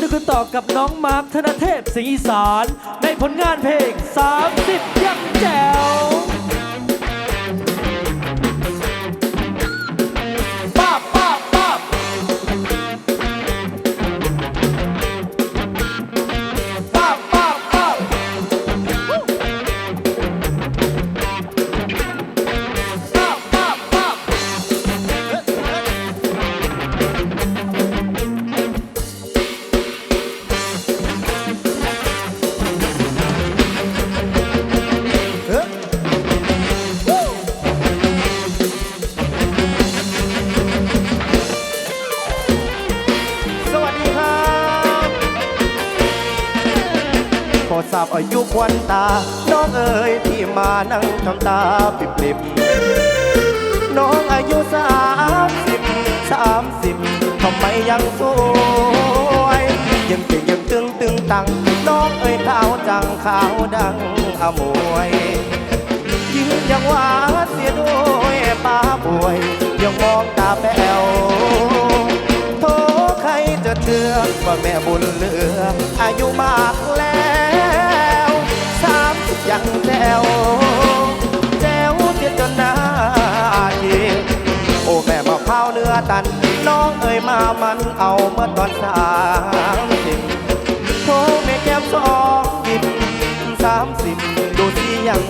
นุกกันต่อกับน้องมาร์คธนเทพสิงห์อีสานในผลงานเพลง30ยังแจ๋วป้าบป้าบป้าบป้าบป้าบป้าบทราบอายุควันตาน้องเอ๋ยที่มานั่งทำตาปิบน้องอายุ30ทำไมยังสวยยังเก่งยังตึงตังน้องเอ๋ยขาวจังขาวดังอมวยยิ้มยังหวานเสียด้วยป้าป่วยยังมองตาแป๋วโทใครจะเชื่อว่าแม่บุญเหลืออายุมากแล้ว30ยังแจ๋วเสียจนหน้าจีโอ้แม่มะพร้าวเนื้อตันน้องเอ๋ยมามันเอาเมื่อตอน30โทแม่แก้ม2 10 30ดูสิยัง